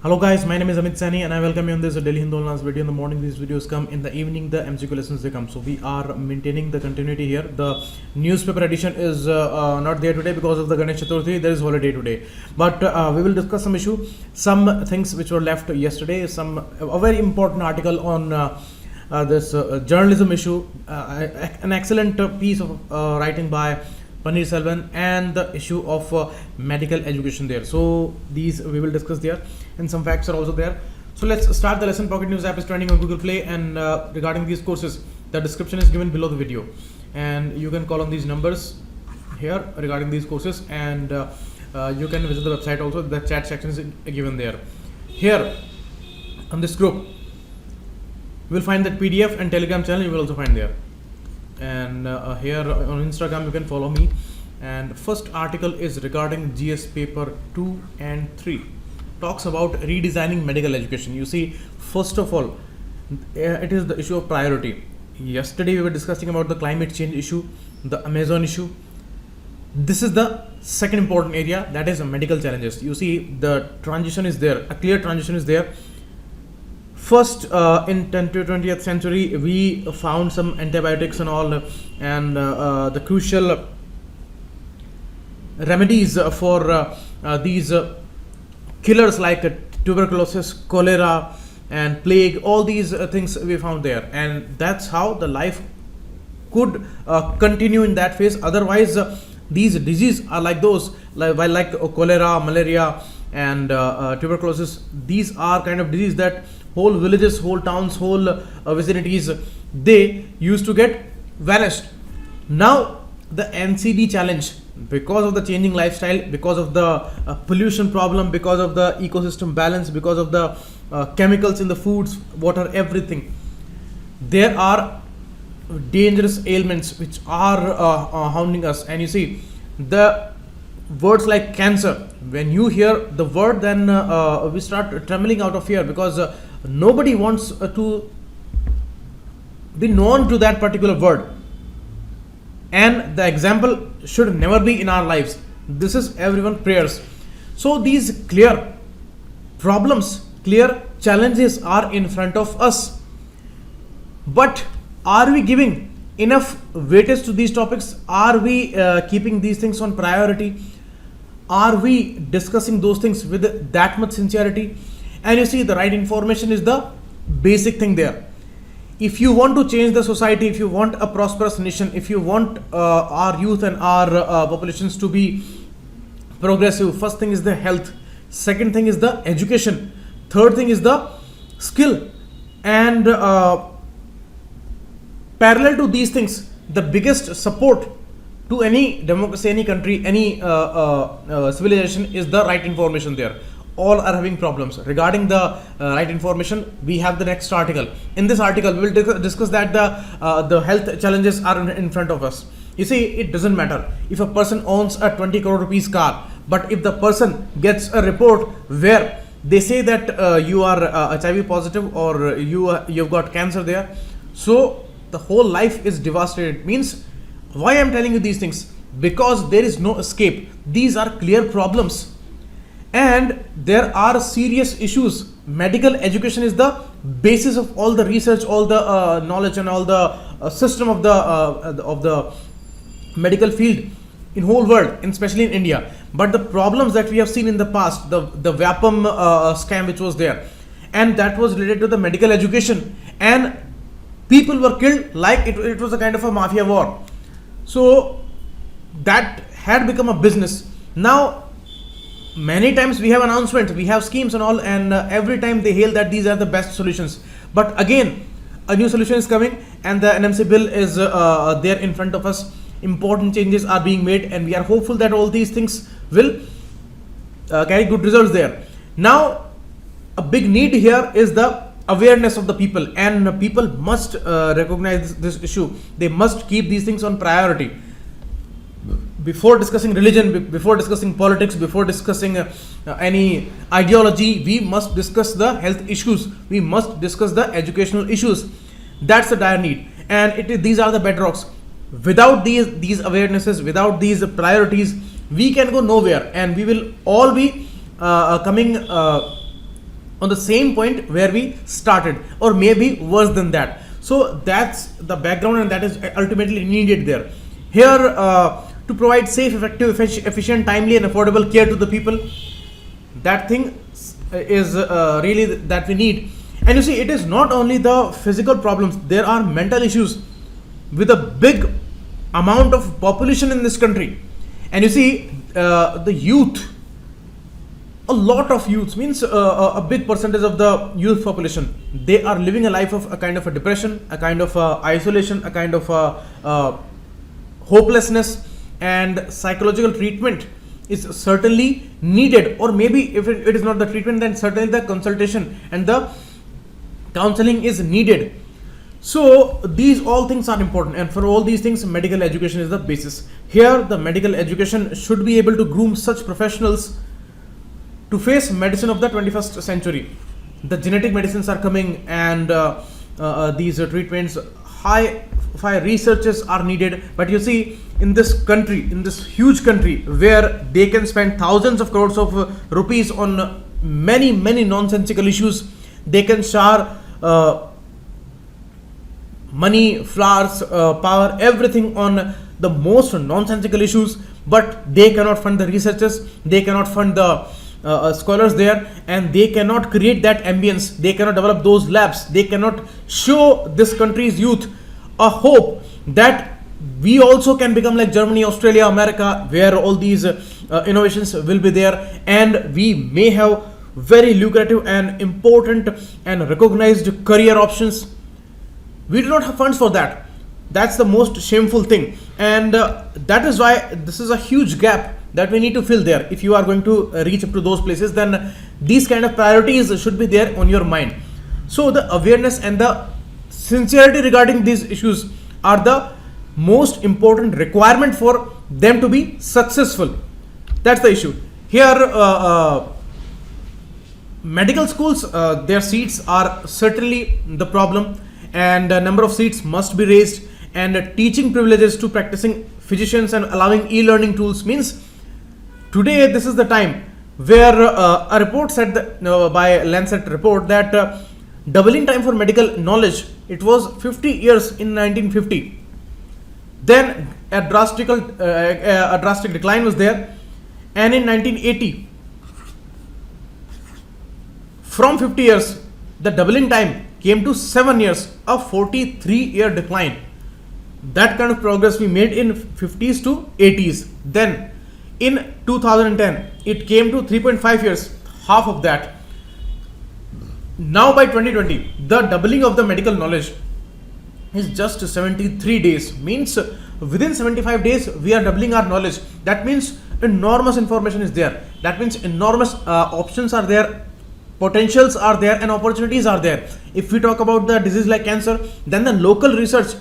Hello guys, my name is Amit Sani and I welcome you on this Delhi Hindolna's video. In the morning these videos come, in the evening the MCQ lessons they come. So we are maintaining the continuity here. The newspaper edition is not there today because of the Ganesh Chaturthi. There is holiday today. But we will discuss some things which were left yesterday, a very important article on this journalism issue, an excellent piece of writing by Paneer Selvan, and the issue of medical education there. So these we will discuss there, and some facts are also there. So let's start the lesson. Pocket News app is trending on Google Play, and regarding these courses, the description is given below the video, and you can call on these numbers here regarding these courses, and you can visit the website also. The chat section is given there. Here on this group, you will find that PDF and Telegram channel. You will also find there. And here on Instagram you can follow me, and first article is regarding GS paper 2 and 3, talks about redesigning medical education. You see, first of all, it is the issue of priority. Yesterday we were discussing about the climate change issue, the Amazon issue. This is the second important area, that is medical challenges. You see, the transition is there, a clear transition is there. First, in 10th to 20th century, we found some antibiotics and all, and the crucial remedies for these killers like tuberculosis, cholera, and plague. All these things we found there, and that's how the life could continue in that phase. Otherwise, these diseases are like those, like cholera, malaria, and tuberculosis. These are kind of disease that whole villages, whole towns, whole vicinities, they used to get vanished. Now the NCD challenge, because of the changing lifestyle, because of the pollution problem, because of the ecosystem balance, because of the chemicals in the foods, water, everything, there are dangerous ailments which are haunting us. And you see, the words like cancer, when you hear the word, then we start trembling out of fear, because nobody wants to be known to that particular word, and the example should never be in our lives. This is everyone's prayers. So these clear problems, clear challenges are in front of us, but are we giving enough weightage to these topics? Are we keeping these things on priority? Are we discussing those things with that much sincerity? And you see, the right information is the basic thing there. If you want to change the society, if you want a prosperous nation, if you want our youth and our populations to be progressive, first thing is the health, second thing is the education, third thing is the skill, and parallel to these things, the biggest support to any democracy, any country, any civilization is the right information there. All are having problems. Regarding the right information, we have the next article. In this article, we will discuss that the health challenges are in front of us. You see, it doesn't matter if a person owns a 20 crore rupees car, but if the person gets a report where they say that you are HIV positive, or you've got cancer there, so the whole life is devastated. Means, why I'm telling you these things? Because there is no escape. These are clear problems, and there are serious issues. Medical education is the basis of all the research, all the knowledge, and all the system of the medical field in whole world, and especially in India. But the problems that we have seen in the past, the Vapam scam which was there, and that was related to the medical education, and people were killed like it was a kind of a mafia war. So that had become a business. Now many times we have announcements, we have schemes and all, and every time they hail that these are the best solutions. But again, a new solution is coming, and the NMC bill is there in front of us. Important changes are being made, and we are hopeful that all these things will carry good results there. Now, a big need here is the awareness of the people, and people must recognize this issue. They must keep these things on priority. Before discussing religion, before discussing politics, before discussing any ideology, we must discuss the health issues. We must discuss the educational issues. That's the dire need, and these are the bedrocks. Without these awarenesses, without these priorities, we can go nowhere, and we will all be coming on the same point where we started, or maybe worse than that. So that's the background, and that is ultimately needed there. Here, to provide safe, effective, efficient, timely and affordable care to the people, that thing is really that we need. And you see, it is not only the physical problems, there are mental issues with a big amount of population in this country. And you see, the youth, a lot of youth, means a big percentage of the youth population, they are living a life of a kind of a depression, a kind of isolation, a kind of hopelessness, and psychological treatment is certainly needed. Or maybe if it is not the treatment, then certainly the consultation and the counseling is needed. So these all things are important, and for all these things, medical education is the basis. Here, the medical education should be able to groom such professionals to face medicine of the 21st century. The genetic medicines are coming, and these treatments, high researches are needed. But you see, in this country, in this huge country, where they can spend thousands of crores of rupees on many nonsensical issues, they can shower money, flowers, power, everything on the most nonsensical issues, but they cannot fund the researchers, they cannot fund the scholars there, and they cannot create that ambience, they cannot develop those labs, they cannot show this country's youth a hope that we also can become like Germany, Australia, America, where all these innovations will be there, and we may have very lucrative and important and recognized career options. We do not have funds for that. That's the most shameful thing, and that is why this is a huge gap that we need to fill there. If you are going to reach up to those places, then these kind of priorities should be there on your mind. So the awareness and the sincerity regarding these issues are the most important requirement for them to be successful. That's the issue. Here, medical schools, their seats are certainly the problem, and the number of seats must be raised, and teaching privileges to practicing physicians and allowing e-learning tools. Means today this is the time where a report said that, by Lancet report, that doubling time for medical knowledge, it was 50 years in 1950. Then a drastic decline was there, and in 1980, from 50 years, the doubling time came to 7 years, a 43-year decline. That kind of progress we made in 50s to 80s. Then in 2010, it came to 3.5 years, half of that. Now by 2020, the doubling of the medical knowledge is just 73 days. Means within 75 days, we are doubling our knowledge. That means enormous information is there. That means enormous options are there, potentials are there, and opportunities are there. If we talk about the disease like cancer, then the local research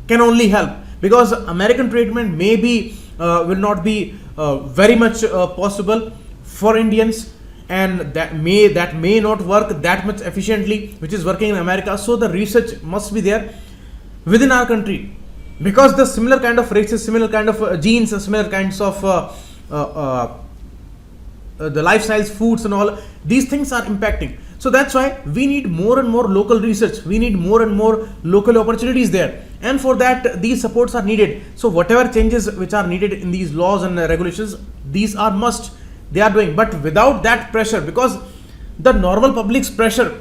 can only help, because American treatment maybe will not be very much possible for Indians, and that may not work that much efficiently, which is working in America. So the research must be there within our country, because the similar kind of races, similar kind of genes, similar kinds of the lifestyles, foods and all, these things are impacting. So that's why we need more and more local research, we need more and more local opportunities there, and for that these supports are needed. So whatever changes which are needed in these laws and regulations, these are must, they are doing. But without that pressure, because the normal public's pressure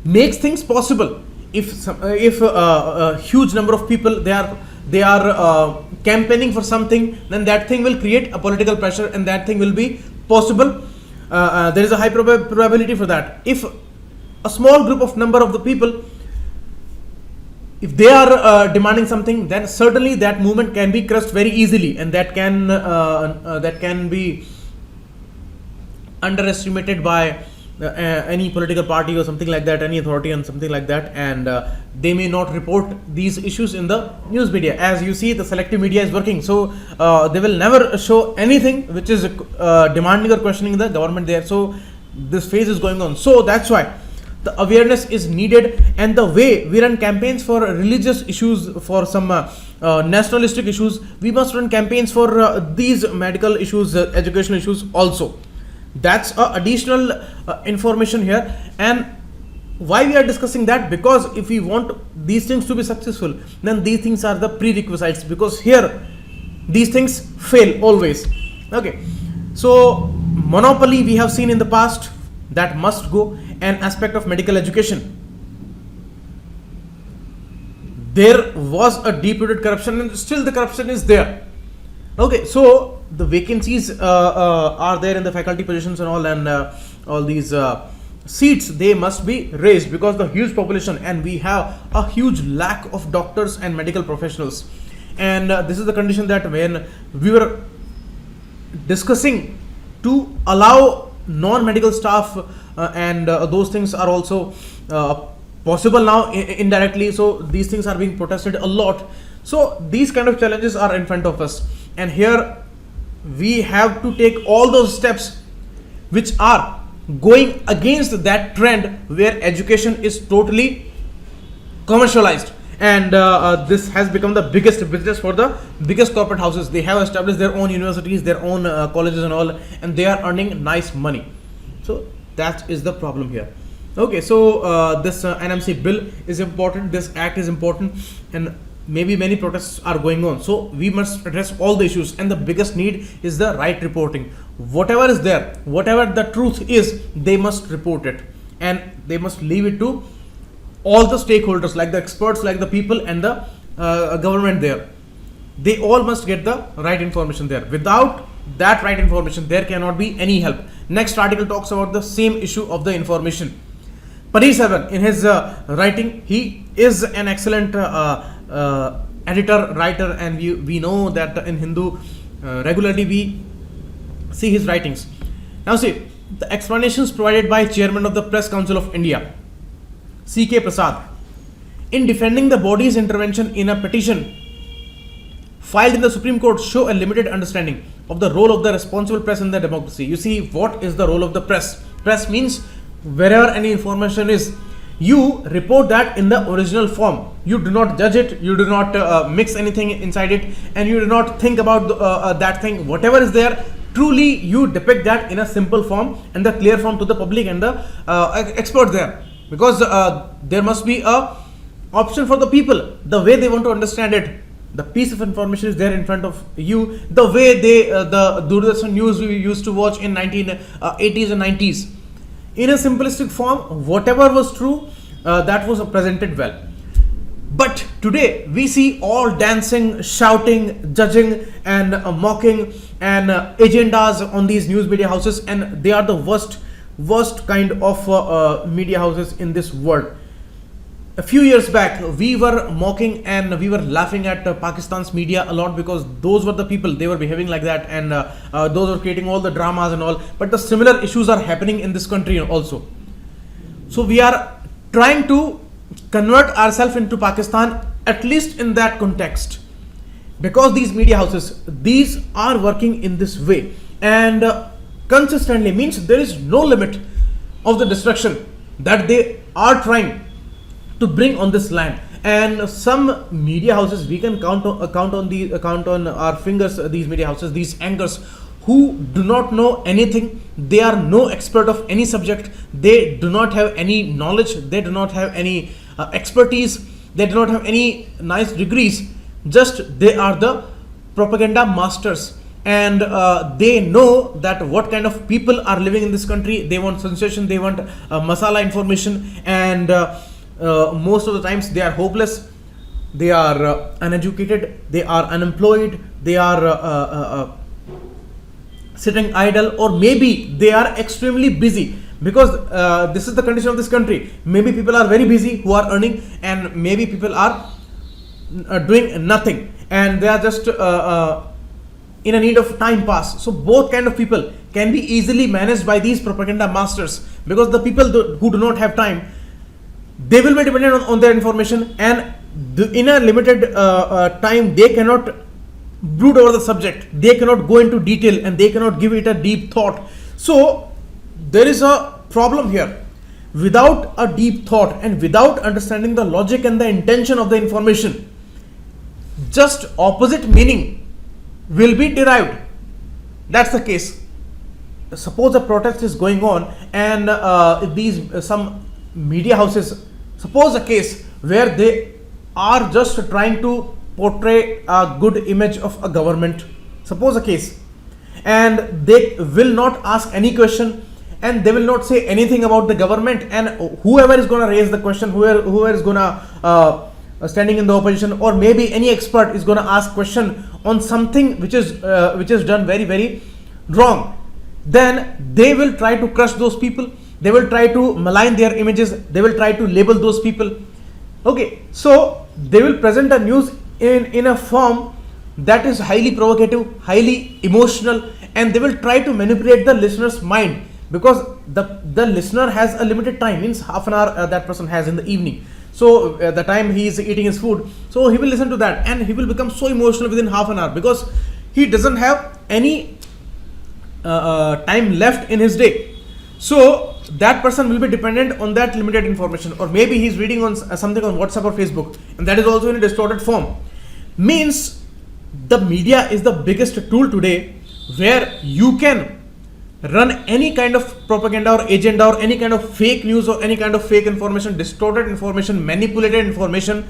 makes things possible. If a huge number of people they are campaigning for something, then that thing will create a political pressure, and that thing will be possible. There is a high probability for that. If a small group of number of the people, if they are demanding something, then certainly that movement can be crushed very easily, and that can be underestimated by any political party or something like that, any authority and something like that, and they may not report these issues in the news media. As you see, the selective media is working, so they will never show anything which is demanding or questioning the government there. So this phase is going on. So that's why the awareness is needed, and the way we run campaigns for religious issues, for some nationalistic issues, we must run campaigns for these medical issues, educational issues also. That's additional information here. And why we are discussing that? Because if we want these things to be successful, then these things are the prerequisites, because here these things fail always. Okay, so monopoly we have seen in the past, that must go. An aspect of medical education, there was a deep-rooted corruption and still the corruption is there. Okay, so the vacancies are there in the faculty positions and all these seats, they must be raised because the huge population, and we have a huge lack of doctors and medical professionals. And this is the condition that when we were discussing to allow non-medical staff and those things are also possible now indirectly, so these things are being protested a lot. So these kind of challenges are in front of us, and here we have to take all those steps which are going against that trend where education is totally commercialized. And this has become the biggest business for the biggest corporate houses. They have established their own universities, their own colleges and all, and they are earning nice money. So that is the problem here. Okay, so this NMC bill is important, this act is important, and maybe many protests are going on. So we must address all the issues, and the biggest need is the right reporting. Whatever is there, whatever the truth is, they must report it, and they must leave it to all the stakeholders, like the experts, like the people and the government there. They all must get the right information there. Without that right information, there cannot be any help. Next article talks about the same issue of the information. Paneer Seven, in his writing, he is an excellent editor, writer, and we know that in Hindu regularly we see his writings. Now see, the explanations provided by Chairman of the Press Council of India, C.K. Prasad, in defending the body's intervention in a petition filed in the Supreme Court, show a limited understanding of the role of the responsible press in the democracy. You see, what is the role of the press? Press means wherever any information is, you report that in the original form. You do not judge it, you do not mix anything inside it, and you do not think about that thing. Whatever is there, truly you depict that in a simple form and the clear form to the public and the expert there. Because there must be a option for the people, the way they want to understand it. The piece of information is there in front of you, the way they the Doordarshan news we used to watch in 1980s and 90s. In a simplistic form, whatever was true, that was presented well. But today we see all dancing, shouting, judging and mocking and agendas on these news media houses, and they are the worst kind of media houses in this world. A few years back, we were mocking and we were laughing at Pakistan's media a lot, because those were the people, they were behaving like that, and those were creating all the dramas and all. But the similar issues are happening in this country also. So we are trying to convert ourselves into Pakistan, at least in that context, because these media houses, these are working in this way and consistently, means there is no limit of the destruction that they are trying to bring on this land. And some media houses, we can count on our fingers, these media houses, these anchors who do not know anything. They are no expert of any subject, they do not have any knowledge, they do not have any expertise, they do not have any nice degrees, just they are the propaganda masters. And they know that what kind of people are living in this country. They want sensation, they want masala information, and most of the times they are hopeless, they are uneducated, they are unemployed, they are sitting idle, or maybe they are extremely busy, because this is the condition of this country. Maybe people are very busy who are earning, and maybe people are doing nothing and they are just in a need of time pass. So both kind of people can be easily managed by these propaganda masters, because the people who do not have time, they will be dependent on their information, and in a limited time they cannot brood over the subject, they cannot go into detail, and they cannot give it a deep thought. So there is a problem here. Without a deep thought and without understanding the logic and the intention of the information, just opposite meaning will be derived. That's the case. suppose a protest is going on, and some media houses, suppose a case where they are just trying to portray a good image of a government, suppose a case, and they will not ask any question, and they will not say anything about the government, and whoever is going to raise the question, whoever is going to standing in the opposition, or maybe any expert is going to ask question on something which is done very, very wrong, then they will try to crush those people, they will try to malign their images, they will try to label those people. Okay, so they will present a news in a form that is highly provocative, highly emotional, and they will try to manipulate the listener's mind, because the listener has a limited time, means half an hour that person has in the evening. So the time he is eating his food, so he will listen to that, and he will become so emotional within half an hour, because he doesn't have any time left in his day. So that person will be dependent on that limited information, or maybe he's reading on something on WhatsApp or Facebook, and that is also in a distorted form. Means the media is the biggest tool today where you can run any kind of propaganda or agenda, or any kind of fake news, or any kind of fake information, distorted information, manipulated information,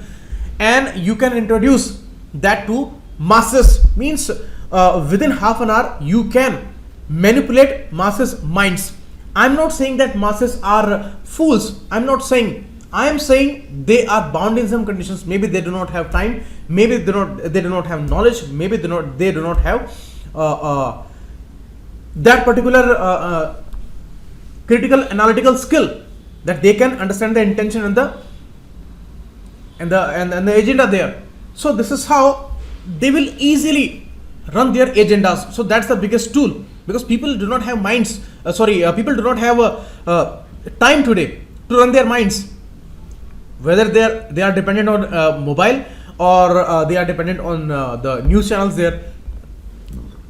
and you can introduce that to masses. Means within half an hour you can manipulate masses' minds. I'm not saying that masses are fools. I'm not saying. I am saying they are bound in some conditions. Maybe they do not have time. Maybe they do not have knowledge. Maybe they do not have that particular critical analytical skill, that they can understand the intention and the agenda there. So this is how they will easily run their agendas. So that's the biggest tool, because people do not have minds. People do not have time today to run their minds. Whether they are dependent on mobile, or they are dependent on the news channels there,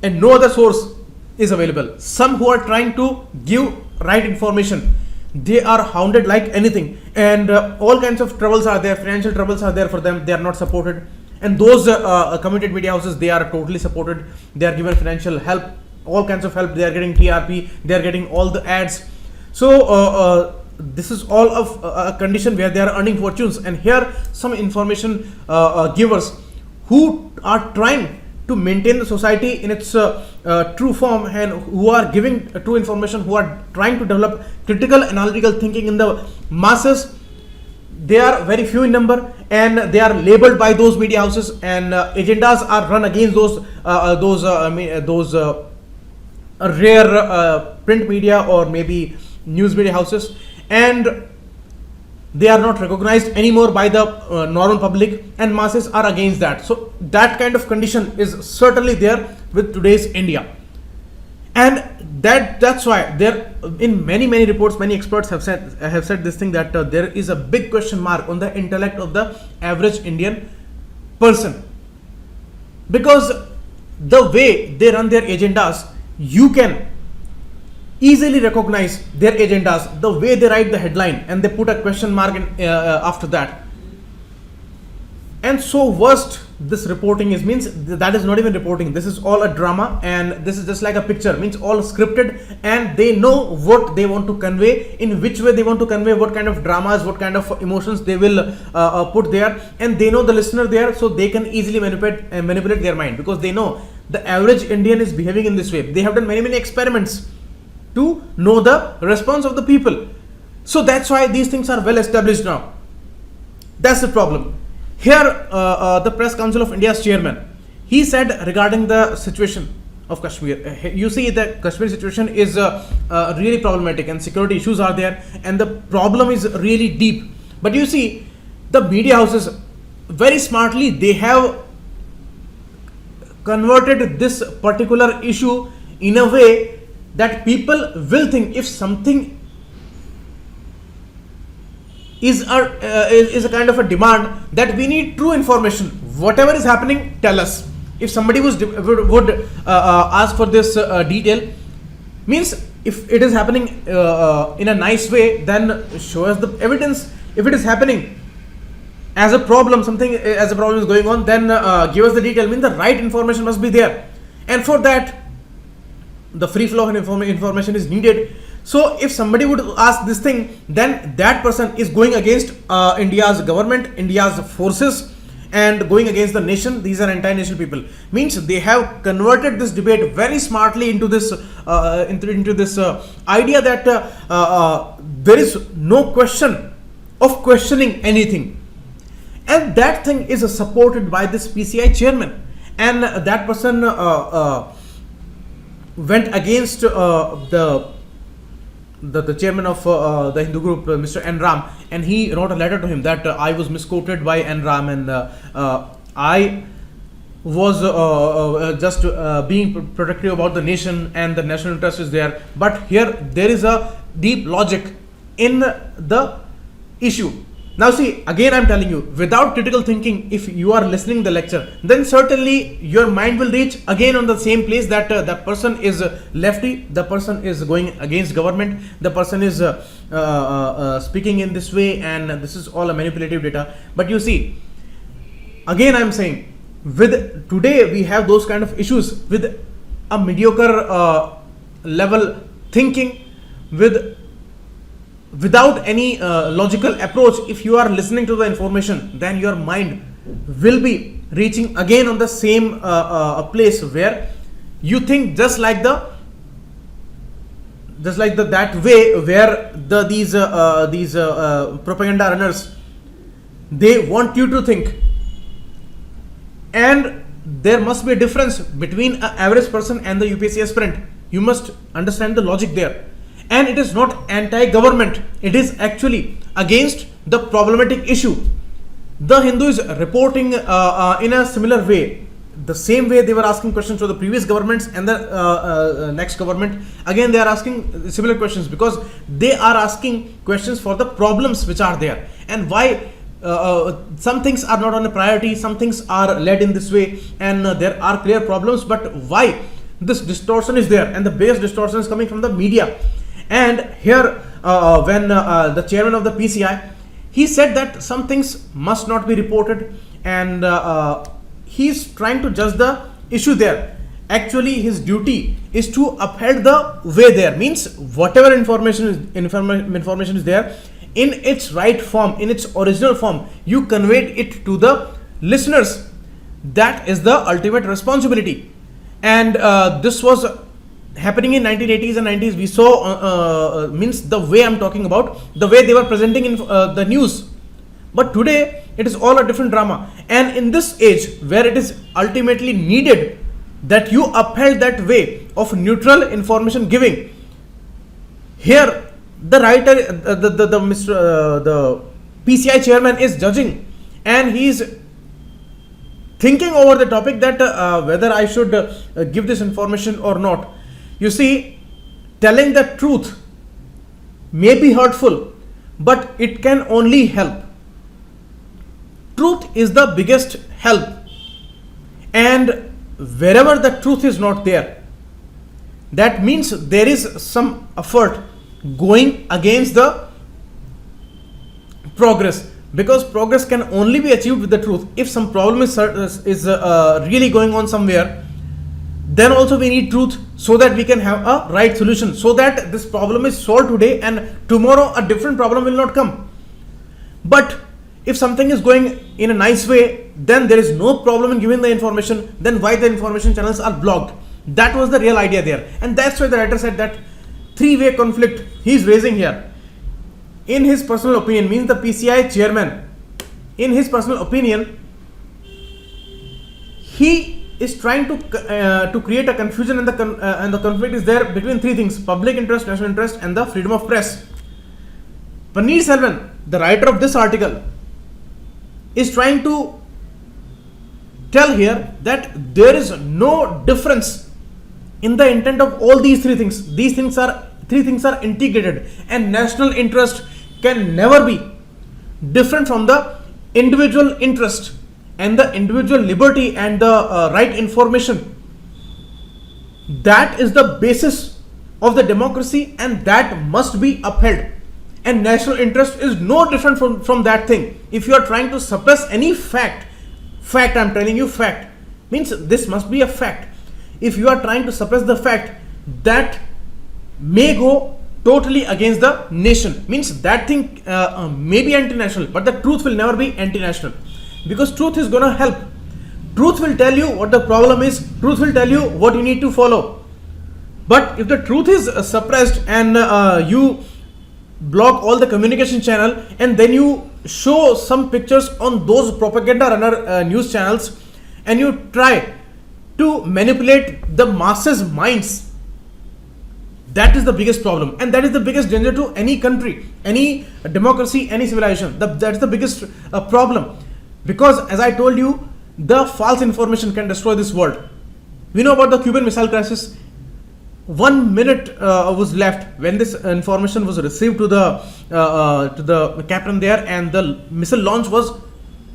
and no other source is available. Some who are trying to give right information, they are hounded like anything, and all kinds of troubles are there. Financial troubles are there for them. They are not supported, and those committed media houses, they are totally supported. They are given financial help, all kinds of help. They are getting TRP, they are getting all the ads. So this is all of a condition where they are earning fortunes. And here some information givers who are trying to maintain the society in its true form, and who are giving true information, who are trying to develop critical analytical thinking in the masses, they are very few in number, and they are labeled by those media houses, and agendas are run against those rare print media or maybe news media houses, and they are not recognized anymore by the normal public, and masses are against that. So that kind of condition is certainly there with today's India, and that's why there, in many reports, many experts have said this thing, that there is a big question mark on the intellect of the average Indian person, because the way they run their agendas, you can easily recognize their agendas, the way they write the headline and they put a question mark after that. And so worst this reporting is, means that is not even reporting, this is all a drama, and this is just like a picture, means all scripted, and they know what they want to convey, in which way they want to convey, what kind of dramas, what kind of emotions they will put there, and they know the listener there, so they can easily manipulate their mind, because they know the average Indian is behaving in this way. They have done many experiments to know the response of the people. So that's why these things are well established now. That's the problem. Here the Press Council of India's chairman, he said regarding the situation of Kashmir, you see the Kashmir situation is really problematic, and security issues are there, and the problem is really deep. But you see, the media houses very smartly, they have converted this particular issue in a way that people will think, if something is a kind of a demand, that we need true information, whatever is happening, tell us. If somebody would ask for this detail, means if it is happening in a nice way, then show us the evidence. If it is happening as a problem, something as a problem is going on, then give us the detail. Means the right information must be there, and for that the free flow of information is needed. So if somebody would ask this thing, then that person is going against India's government, India's forces, and going against the nation. These are anti-national people. Means they have converted this debate very smartly into this idea that there is no question of questioning anything, and that thing is supported by this PCI chairman, and that person went against the chairman of the Hindu group, Mr. N. Ram, and he wrote a letter to him that I was misquoted by N. Ram, and I was just being protective about the nation, and the national interest is there. But here there is a deep logic in the issue. Now see, again I'm telling you, without critical thinking, if you are listening the lecture, then certainly your mind will reach again on the same place that that person is lefty, the person is going against government, the person is speaking in this way, and this is all a manipulative data. But you see, again I'm saying, with today we have those kind of issues with a mediocre level thinking, without any logical approach. If you are listening to the information, then your mind will be reaching again on the same place where you think just like that way where these propaganda runners, they want you to think. And there must be a difference between an average person and the UPSC aspirant. You must understand the logic there. And it is not anti-government, it is actually against the problematic issue. The Hindu is reporting in a similar way, the same way they were asking questions to the previous governments and the next government. Again they are asking similar questions, because they are asking questions for the problems which are there, and why some things are not on a priority, some things are led in this way, and there are clear problems, but why this distortion is there, and the biggest distortion is coming from the media. And here when the chairman of the PCI, he said that some things must not be reported, and he's trying to judge the issue there. Actually his duty is to uphold the way there, means whatever information is there in its right form, in its original form, you conveyed it to the listeners. That is the ultimate responsibility. And this was happening in 1980s and 90s. We saw means the way I'm talking about, the way they were presenting in the news. But today it is all a different drama, and in this age where it is ultimately needed that you upheld that way of neutral information giving, here the writer, the PCI chairman is judging, and he is thinking over the topic that whether I should give this information or not. You see, telling the truth may be hurtful, but it can only help. Truth is the biggest help, and wherever the truth is not there, that means there is some effort going against the progress, because progress can only be achieved with the truth. If some problem is really going on somewhere, then also we need truth, so that we can have a right solution, so that this problem is solved today and tomorrow a different problem will not come. But if something is going in a nice way, then there is no problem in giving the information. Then why the information channels are blocked? That was the real idea there, and that's why the writer said that three-way conflict he is raising here. In his personal opinion, means the PCI chairman, in his personal opinion, he is trying to create a confusion, and the conflict is there between three things: public interest, national interest, and the freedom of press. Paneer Selvan, the writer of this article, is trying to tell here that there is no difference in the intent of all these three things. Three things are integrated, and national interest can never be different from the individual interest and the individual liberty and the right information. That is the basis of the democracy, and that must be upheld. And national interest is no different from that thing. If you are trying to suppress any fact, I'm telling you, fact means this must be a fact. If you are trying to suppress the fact, that may go totally against the nation. Means that thing may be anti-national, but the truth will never be anti-national, because truth is gonna help. Truth will tell you what the problem is. Truth will tell you what you need to follow. But if the truth is suppressed and you block all the communication channel, and then you show some pictures on those propaganda runner news channels, and you try to manipulate the masses' minds, that is the biggest problem, and that is the biggest danger to any country, any democracy, any civilization. That's the biggest problem, because as I told you, the false information can destroy this world. We know about the Cuban Missile Crisis. 1 minute was left when this information was received to the captain there, and the missile launch was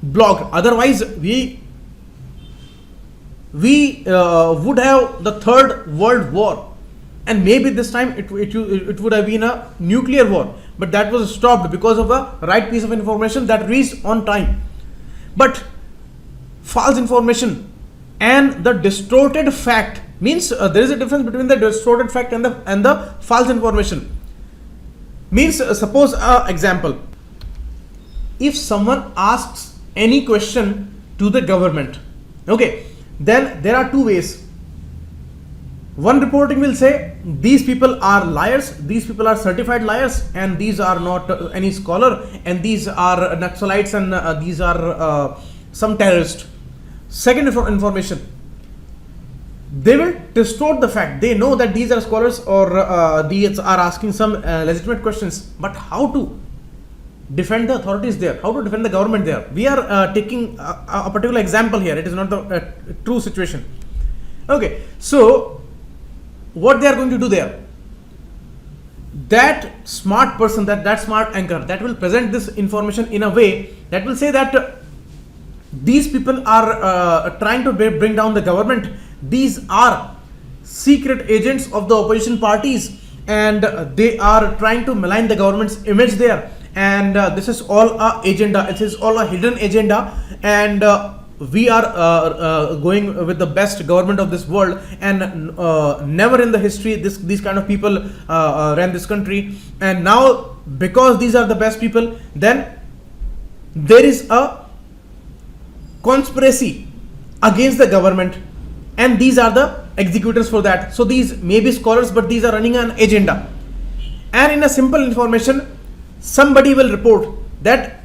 blocked. Otherwise, we would have the Third World War, and maybe this time it would have been a nuclear war. But that was stopped because of the right piece of information that reached on time. But false information and the distorted fact, means there is a difference between the distorted fact and the false information. Means suppose example, if someone asks any question to the government, okay, then there are two ways. One reporting will say these people are liars, these people are certified liars, and these are not any scholar, and these are Naxalites, and these are some terrorists. Second information, they will distort the fact. They know that these are scholars, or these are asking some legitimate questions, but how to defend the authorities there, how to defend the government there. We are taking a particular example here. It is not the true situation. Okay, so what they are going to do there, that smart person, that smart anchor, that will present this information in a way that will say that these people are trying to bring down the government. These are secret agents of the opposition parties, and they are trying to malign the government's image there, and this is all a agenda. It is all a hidden agenda, and we are going with the best government of this world, and never in the history these kind of people ran this country, and now because these are the best people, then there is a conspiracy against the government, and these are the executors for that. So these may be scholars, but these are running an agenda. And in a simple information, somebody will report that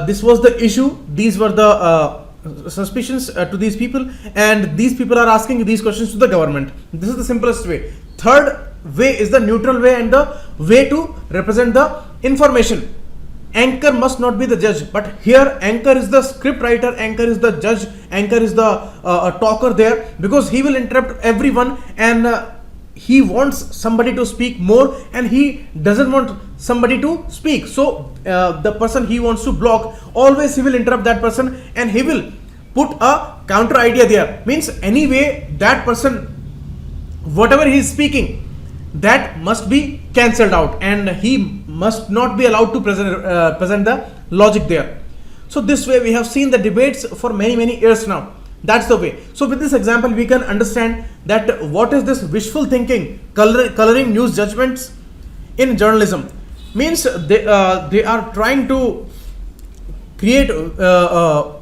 this was the issue, these were the suspicions to these people, and these people are asking these questions to the government. This is the simplest way. Third way is the neutral way, and the way to represent the information. Anchor must not be the judge, but here anchor is the script writer, anchor is the judge, anchor is the talker there, because he will interrupt everyone, and he wants somebody to speak more, and he doesn't want somebody to speak. So the person he wants to block, always he will interrupt that person, and he will put a counter idea there. Means anyway that person, whatever he is speaking, that must be cancelled out, and he must not be allowed to present the logic there. So this way we have seen the debates for many years now. That's the way. So with this example we can understand that what is this wishful thinking, coloring news judgments in journalism. Means they are trying to create a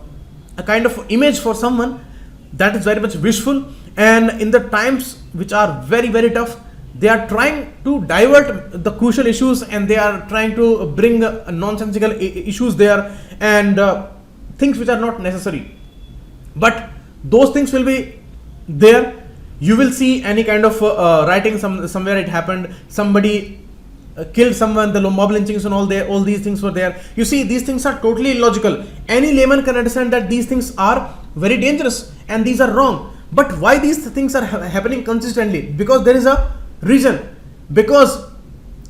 kind of image for someone that is very much wishful, and in the times which are very tough, they are trying to divert the crucial issues, and they are trying to bring nonsensical issues there, and things which are not necessary. But those things will be there. You will see any kind of writing somewhere it happened, somebody killed someone, the mob lynchings and all these things were there. You see, these things are totally illogical. Any layman can understand that these things are very dangerous and these are wrong. But why these things are happening consistently? Because there is a reason. Because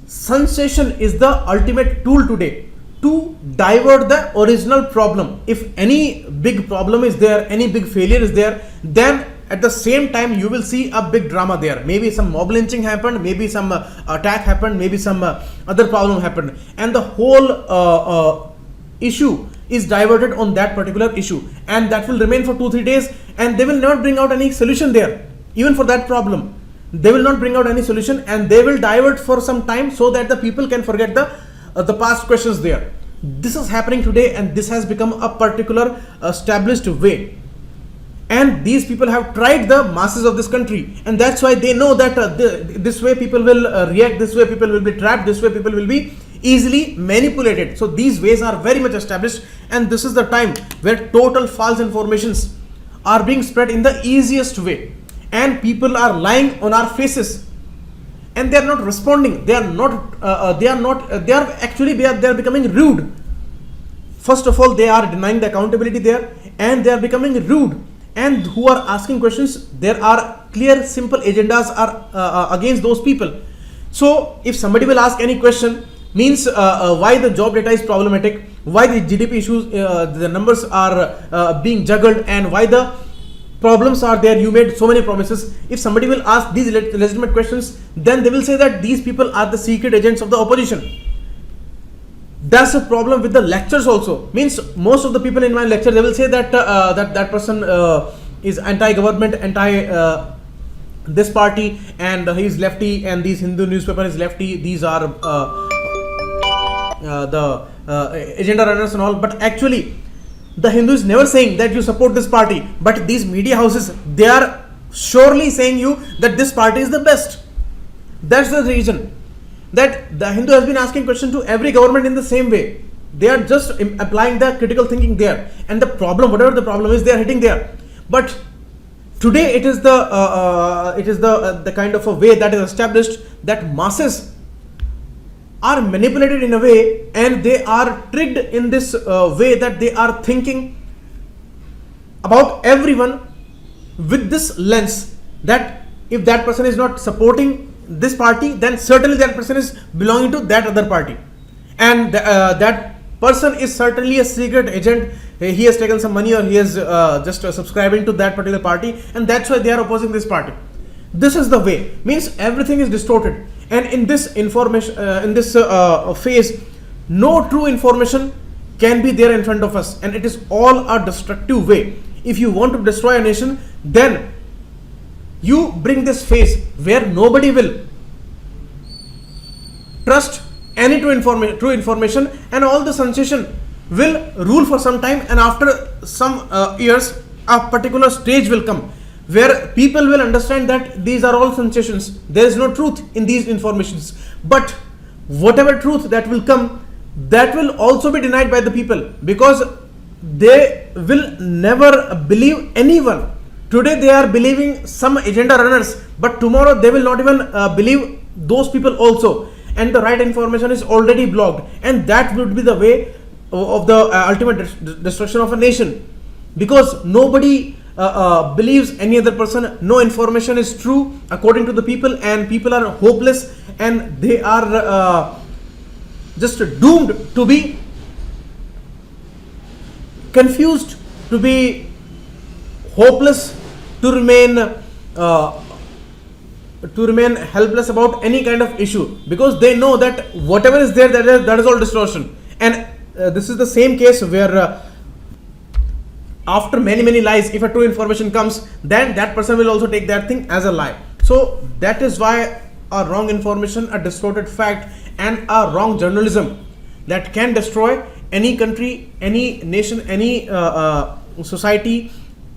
sensation is the ultimate tool today to divert the original problem. If any big problem is there, any big failure is there, then at the same time you will see a big drama there. Maybe some mob lynching happened, maybe some attack happened, maybe some other problem happened, and the whole issue is diverted on that particular issue, and that will remain for 2-3 days, and they will not bring out any solution there even for that problem. they will not bring out any solution, and they will divert for some time so that the people can forget the past questions there. This is happening today, and this has become a particular established way. And these people have tried the masses of this country, and that's why they know that this way people will react, this way people will be trapped, this way people will be easily manipulated. So these ways are very much established, and this is the time where total false informations are being spread in the easiest way, and people are lying on our faces, and they are not responding. They are becoming rude. First of all, they are denying the accountability there, and they are becoming rude. And who are asking questions, there are clear, simple agendas are against those people. So if somebody will ask any question, means why the job data is problematic, why the GDP issues, the numbers are being juggled, and why the problems are there, you made so many promises. If somebody will ask these legitimate questions, then they will say that these people are the secret agents of the opposition. That's a problem with the lectures also. Means most of the people in my lecture, they will say that that person is anti-government, anti this party, and he is lefty, and these Hindu newspaper is lefty, these are the agenda runners and all. But actually the Hindu is never saying that you support this party, but these media houses, they are surely saying you that this party is the best. That's the reason that the Hindu has been asking questions to every government in the same way. They are just applying the critical thinking there, and the problem, whatever the problem is, they are hitting there. But today it is the kind of a way that is established, that masses are manipulated in a way, and they are tricked in this way, that they are thinking about everyone with this lens, that if that person is not supporting this party, then certainly that person is belonging to that other party, and that person is certainly a secret agent. He has taken some money, or he is just subscribing to that particular party, and that's why they are opposing this party. This is the way. Means everything is distorted, and in this information, in this phase, no true information can be there in front of us, and it is all a destructive way. If you want to destroy a nation, then you bring this phase where nobody will trust any true information, and all the sensation will rule for some time, and after some years a particular stage will come where people will understand that these are all sensations, there is no truth in these informations. But whatever truth that will come, that will also be denied by the people, because they will never believe anyone. Today they are believing some agenda runners, but tomorrow they will not even believe those people also, and the right information is already blocked, and that would be the way of the ultimate destruction of a nation, because nobody believes any other person. No information is true according to the people, and people are hopeless, and they are just doomed to be confused, to be hopeless, to remain helpless about any kind of issue, because they know that whatever is there, that is all distortion. And this is the same case where after many lies, if a true information comes, then that person will also take that thing as a lie. So that is why a wrong information, a distorted fact, and a wrong journalism that can destroy any country, any nation, any society,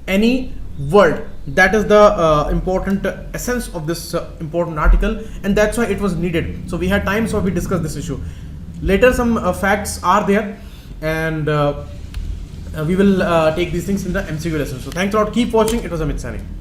any world. That is the important essence of this important article, and that's why it was needed. So we had time, so we discussed this issue. Later some facts are there, and we will take these things in the MCQ lesson. So thanks a lot, keep watching. It was Amit Sani.